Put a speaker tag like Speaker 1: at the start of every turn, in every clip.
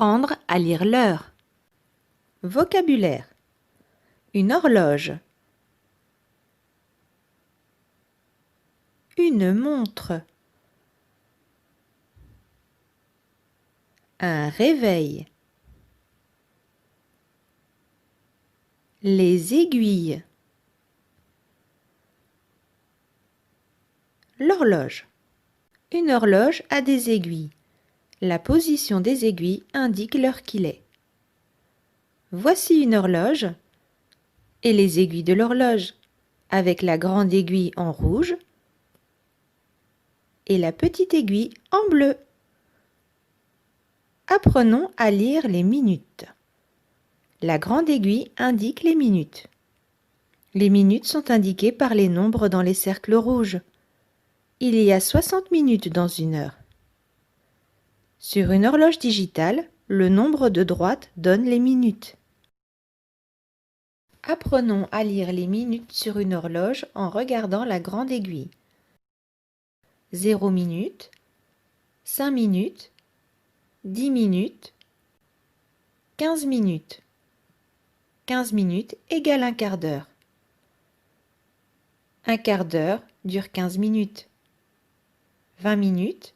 Speaker 1: Apprendre à lire l'heure. Vocabulaire. Une horloge. Une montre. Un réveil. Les aiguilles. L'horloge. Une horloge a des aiguilles. La position des aiguilles indique l'heure qu'il est. Voici une horloge et les aiguilles de l'horloge, avec la grande aiguille en rouge et la petite aiguille en bleu. Apprenons à lire les minutes. La grande aiguille indique les minutes. Les minutes sont indiquées par les nombres dans les cercles rouges. Il y a 60 minutes dans une heure. Sur une horloge digitale, le nombre de droite donne les minutes. Apprenons à lire les minutes sur une horloge en regardant la grande aiguille. 0 minutes, 5 minutes, 10 minutes, 15 minutes. 15 minutes égale un quart d'heure. Un quart d'heure dure 15 minutes. 20 minutes,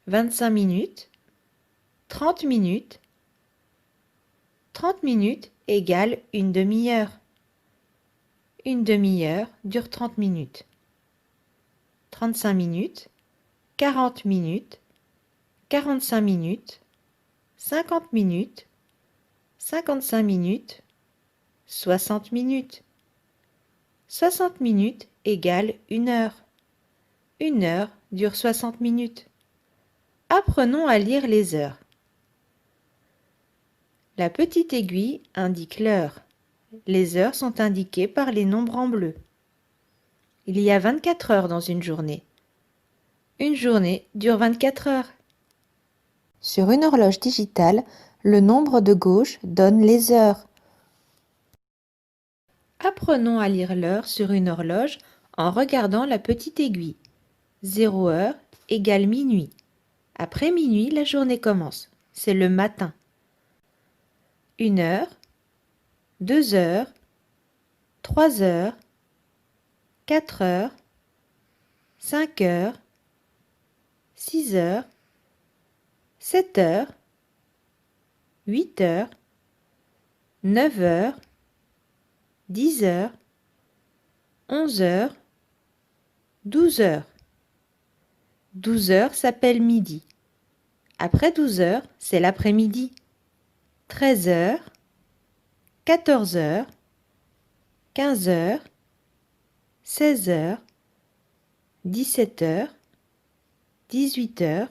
Speaker 1: 25 minutes, 30 minutes. 30 minutes égale une demi-heure. Une demi-heure dure 30 minutes. 35 minutes, 40 minutes, 45 minutes, 50 minutes, 55 minutes, 60 minutes. 60 minutes égale une heure. Une heure dure 60 minutes. Apprenons à lire les heures. La petite aiguille indique l'heure. Les heures sont indiquées par les nombres en bleu. Il y a 24 heures dans une journée. Une journée dure 24 heures. Sur une horloge digitale, le nombre de gauche donne les heures. Apprenons à lire l'heure sur une horloge en regardant la petite aiguille. 0 heure égale minuit. Après minuit, la journée commence. C'est le matin. 1 heure, 2 heures, 3 heures, 4 heures, 5 heures, 6 heures, 7 heures, 8 heures, 9 heures, 10 heures, 11 heures, 12 heures. 12 heures s'appelle midi. Après 12 heures, c'est l'après-midi. 13 heures, 14 heures, 15 heures, 16 heures, 17 heures, 18 heures,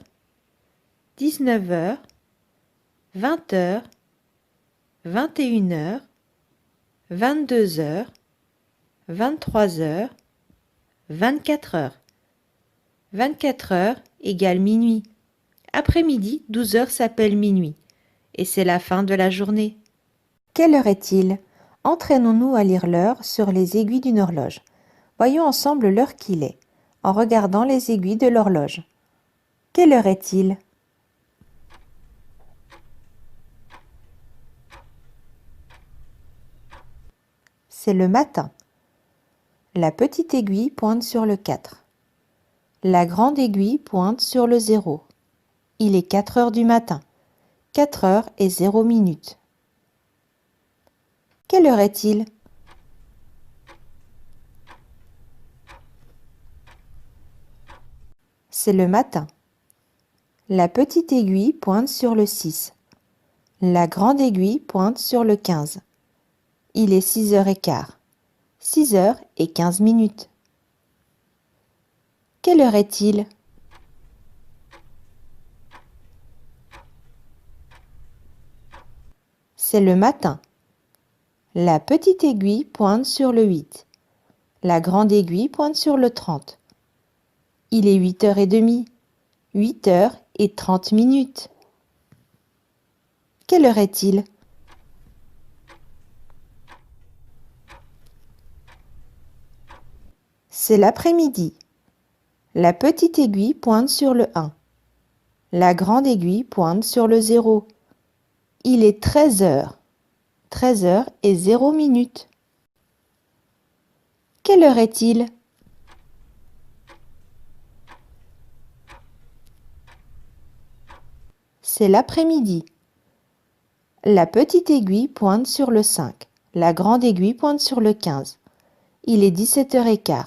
Speaker 1: 19 heures, 20 heures, 21 heures, 22 heures, 23 heures, 24 heures. 24 heures égale minuit. Après-midi, 12 heures s'appelle minuit. Et c'est la fin de la journée. Quelle heure est-il? Entraînons-nous à lire l'heure sur les aiguilles d'une horloge. Voyons ensemble l'heure qu'il est, en regardant les aiguilles de l'horloge. Quelle heure est-il? C'est le matin. La petite aiguille pointe sur le 4. La grande aiguille pointe sur le 0. Il est 4 heures du matin. 4 heures et 0 minutes. Quelle heure est-il? C'est le matin. La petite aiguille pointe sur le 6. La grande aiguille pointe sur le 15. Il est 6h15. 6 heures et 15 minutes. Quelle heure est-il? C'est le matin. La petite aiguille pointe sur le 8. La grande aiguille pointe sur le 30. Il est 8h30. 8 heures et 30 minutes. Quelle heure est-il? C'est l'après-midi. La petite aiguille pointe sur le 1. La grande aiguille pointe sur le 0. Il est 13 heures. 13 heures et 0 minutes. Quelle heure est-il? C'est l'après-midi. La petite aiguille pointe sur le 5. La grande aiguille pointe sur le 15. Il est 17h15.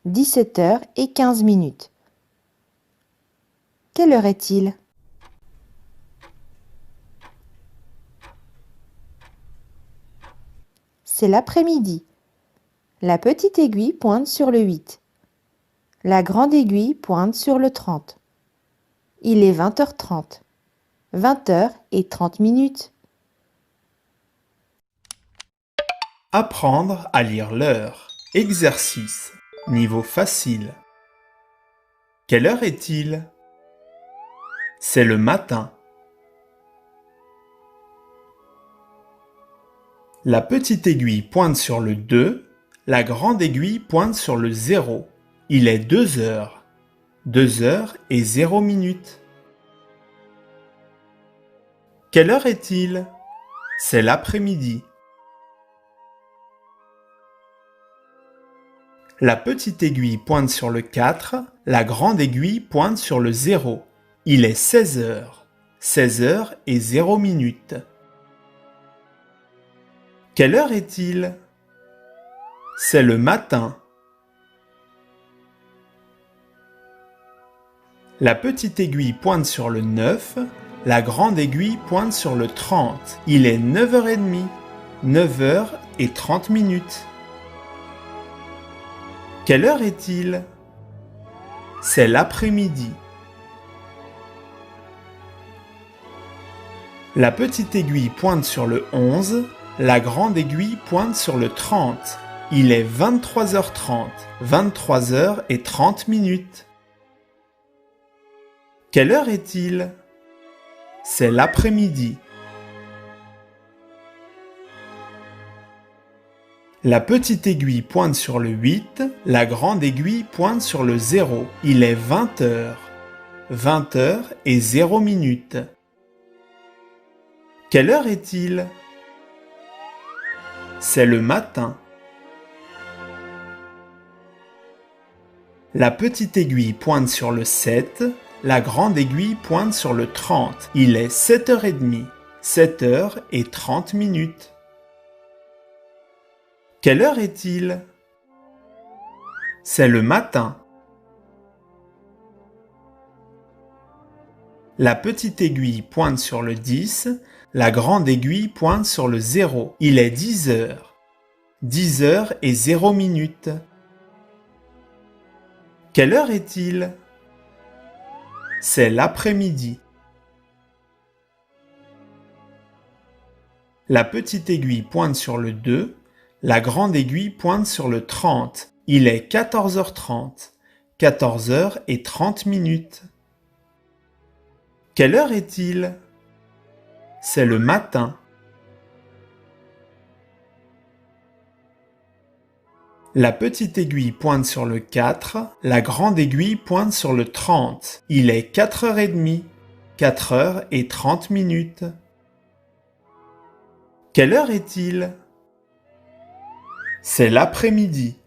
Speaker 1: 17 heures et 15 minutes. Quelle heure est-il? C'est l'après-midi. La petite aiguille pointe sur le 8. La grande aiguille pointe sur le 30. Il est 20h30. 20 heures et 30 minutes.
Speaker 2: Apprendre à lire l'heure. Exercice. Niveau facile. Quelle heure est-il? C'est le matin. La petite aiguille pointe sur le 2, la grande aiguille pointe sur le 0. Il est 2 heures. 2 heures et 0 minutes. Quelle heure est-il? C'est l'après-midi. La petite aiguille pointe sur le 4, la grande aiguille pointe sur le 0. Il est 16 heures. 16 heures et 0 minutes. Quelle heure est-il? C'est le matin. La petite aiguille pointe sur le 9, la grande aiguille pointe sur le 30. Il est 9h30. 9 heures et 30 minutes. Quelle heure est-il? C'est l'après-midi. La petite aiguille pointe sur le 11, la grande aiguille pointe sur le 30. Il est 23h30. 23 heures et 30 minutes. Quelle heure est-il? C'est l'après-midi. La petite aiguille pointe sur le 8, la grande aiguille pointe sur le 0. Il est 20 heures. 20 heures et 0 minutes. Quelle heure est-il? C'est le matin. La petite aiguille pointe sur le 7, la grande aiguille pointe sur le 30. Il est 7h30. 7 heures et 30 minutes. Quelle heure est-il? C'est le matin. La petite aiguille pointe sur le 10, la grande aiguille pointe sur le 0. Il est 10 heures. 10 heures et 0 minutes. Quelle heure est-il? C'est l'après-midi. La petite aiguille pointe sur le 2, la grande aiguille pointe sur le 30. Il est 14h30. 14 heures et 30 minutes. Quelle heure est-il? C'est le matin. La petite aiguille pointe sur le 4, la grande aiguille pointe sur le 30. Il est 4h30. 4 heures et 30 minutes. Quelle heure est-il? C'est l'après-midi.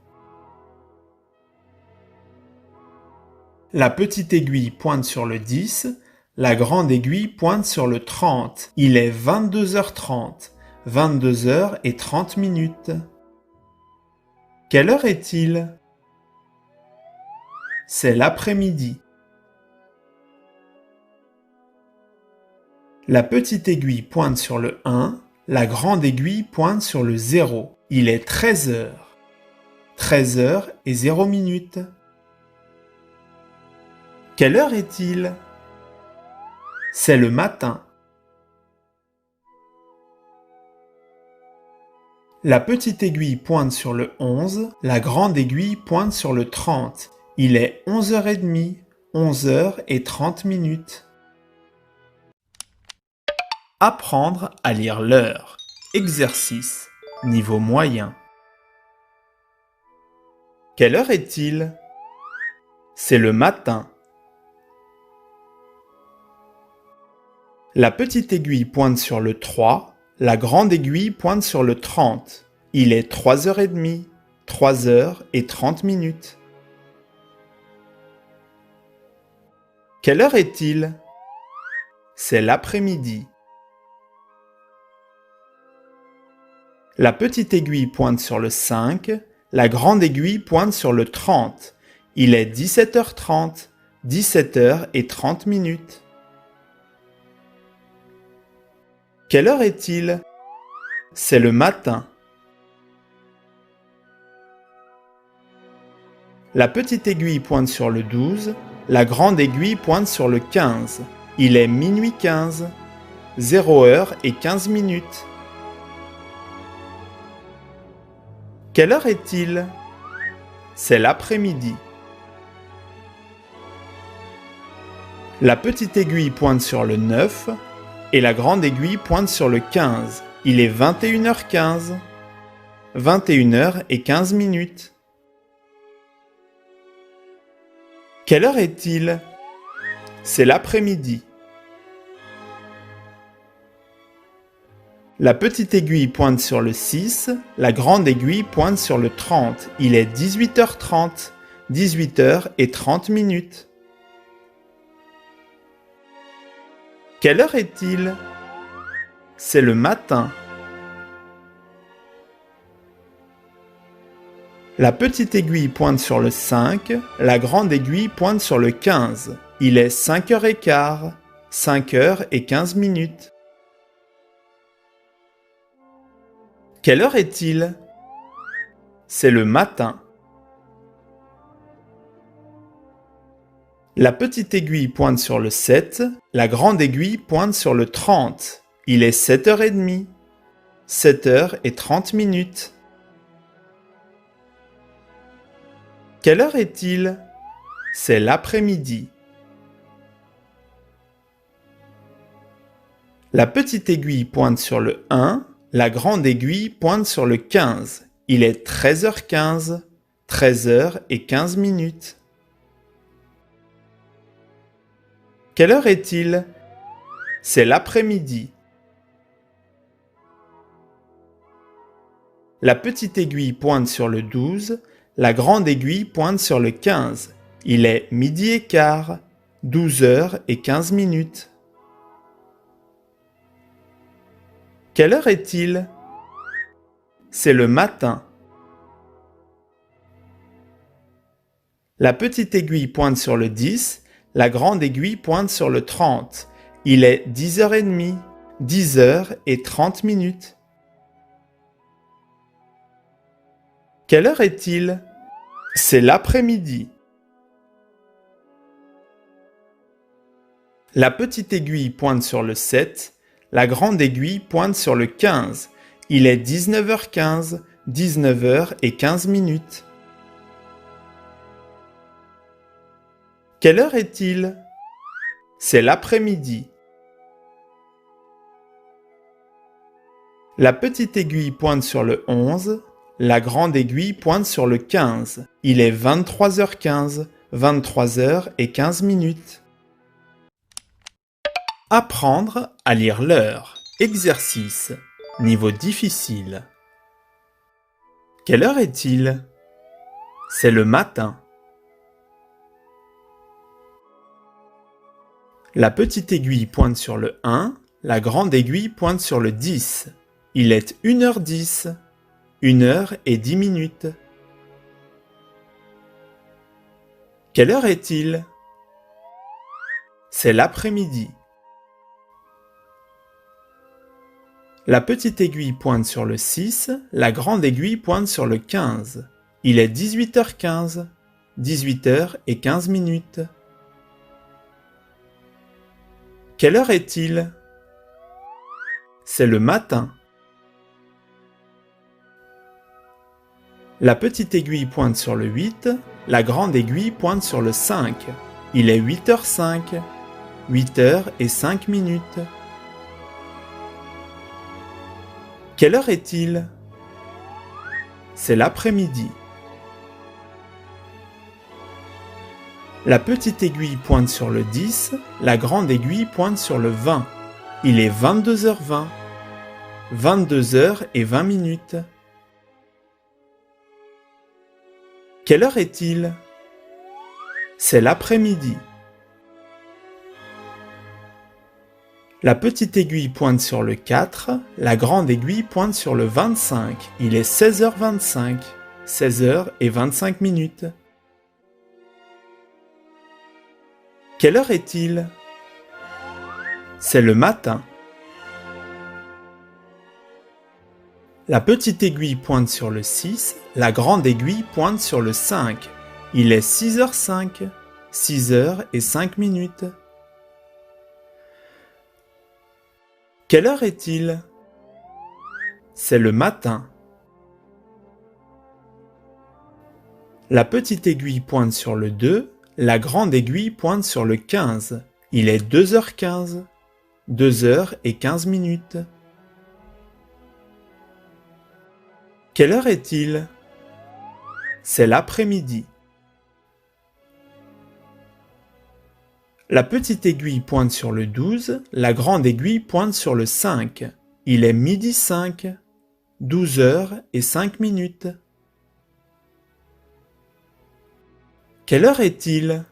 Speaker 2: La petite aiguille pointe sur le 10, la grande aiguille pointe sur le 30. Il est 22h30. 22 heures et 30 minutes. Quelle heure est-il? C'est l'après-midi. La petite aiguille pointe sur le 1, la grande aiguille pointe sur le 0. Il est 13 heures. 13 heures et 0 minutes. Quelle heure est-il? C'est le matin. La petite aiguille pointe sur le 11, la grande aiguille pointe sur le 30. Il est 11h30. 11 heures et 30 minutes. Apprendre à lire l'heure. Exercice. Niveau moyen. Quelle heure est-il? C'est le matin. La petite aiguille pointe sur le 3, la grande aiguille pointe sur le 30. Il est 3h30, 3h30. Quelle heure est-il? C'est l'après-midi. La petite aiguille pointe sur le 5, la grande aiguille pointe sur le 30. Il est 17h30, 17h30. Quelle heure est-il? C'est le matin. La petite aiguille pointe sur le 12, la grande aiguille pointe sur le 15. Il est minuit 15, 0h15. Quelle heure est-il? C'est l'après-midi. La petite aiguille pointe sur le 9 et la grande aiguille pointe sur le 15. Il est 21h15, 21h15. Quelle heure est-il? C'est l'après-midi. La petite aiguille pointe sur le 6, la grande aiguille pointe sur le 30. Il est 18h30, 18h30. Quelle heure est-il? C'est le matin. La petite aiguille pointe sur le 5, la grande aiguille pointe sur le 15. Il est 5h15, 5h15. Quelle heure est-il? C'est le matin. La petite aiguille pointe sur le 7, la grande aiguille pointe sur le 30. Il est 7h30, 7h30. Quelle heure est-il? C'est l'après-midi. La petite aiguille pointe sur le 1, la grande aiguille pointe sur le 15. Il est 13h15, 13h15. Quelle heure est-il? C'est l'après-midi. La petite aiguille pointe sur le 12, la grande aiguille pointe sur le 15. Il est 12h15, 12h15. Quelle heure est-il? C'est le matin. La petite aiguille pointe sur le 10, la grande aiguille pointe sur le 30. Il est 10h30, 10h30. Quelle heure est-il? C'est l'après-midi. La petite aiguille pointe sur le 7, la grande aiguille pointe sur le 15. Il est 19h15, 19h15. Quelle heure est-il? C'est l'après-midi. La petite aiguille pointe sur le 11, la grande aiguille pointe sur le 15. Il est 23h15, 23h15. Apprendre à lire l'heure. Exercice. Niveau difficile. Quelle heure est-il? C'est le matin. La petite aiguille pointe sur le 1, la grande aiguille pointe sur le 10. Il est 1h10, 1h10. Quelle heure est-il? C'est l'après-midi. La petite aiguille pointe sur le 6, la grande aiguille pointe sur le 15. Il est 18h15, 18h15. Quelle heure est-il? C'est le matin. La petite aiguille pointe sur le 8, la grande aiguille pointe sur le 5. Il est 8h05, 8h05. Quelle heure est-il? C'est l'après-midi. La petite aiguille pointe sur le 10, la grande aiguille pointe sur le 20. Il est 22h20. 22h20. Quelle heure est-il? C'est l'après-midi. La petite aiguille pointe sur le 4, la grande aiguille pointe sur le 25. Il est 16h25. 16h25. Quelle heure est-il? C'est le matin. La petite aiguille pointe sur le 6, la grande aiguille pointe sur le 5. Il est 6h05. 6h05. Quelle heure est-il? C'est le matin. La petite aiguille pointe sur le 2, la grande aiguille pointe sur le 15. Il est 2h15. 2h15. Quelle heure est-il? C'est l'après-midi. La petite aiguille pointe sur le 12, la grande aiguille pointe sur le 5. Il est 12h05. 12h05. Quelle heure est-il?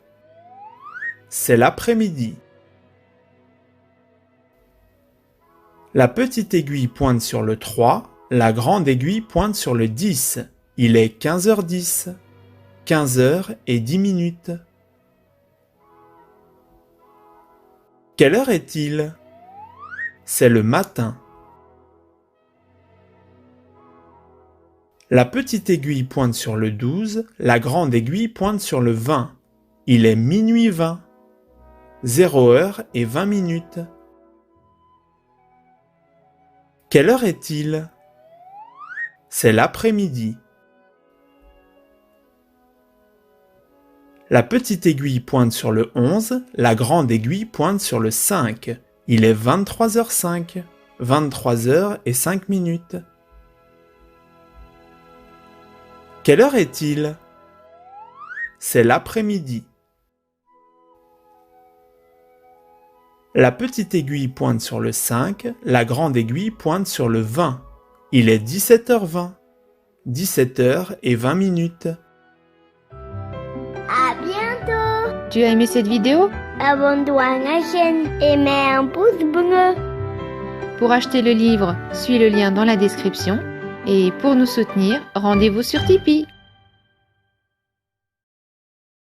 Speaker 2: C'est l'après-midi. La petite aiguille pointe sur le 3, la grande aiguille pointe sur le 10. Il est 15h10. 15h10. Quelle heure est-il? C'est le matin. La petite aiguille pointe sur le 12, la grande aiguille pointe sur le 20. Il est minuit 20. 0h20. Quelle heure est-il? C'est l'après-midi. La petite aiguille pointe sur le 11, la grande aiguille pointe sur le 5. Il est 23h05. 23h05. Quelle heure est-il? C'est l'après-midi. La petite aiguille pointe sur le 5, la grande aiguille pointe sur le 20. Il est 17h20. 17h20.
Speaker 3: À bientôt!
Speaker 1: Tu as aimé cette vidéo?
Speaker 3: Abonne-toi à la chaîne et mets un pouce bleu.
Speaker 1: Pour acheter le livre, suis le lien dans la description. Et pour nous soutenir, rendez-vous sur Tipeee.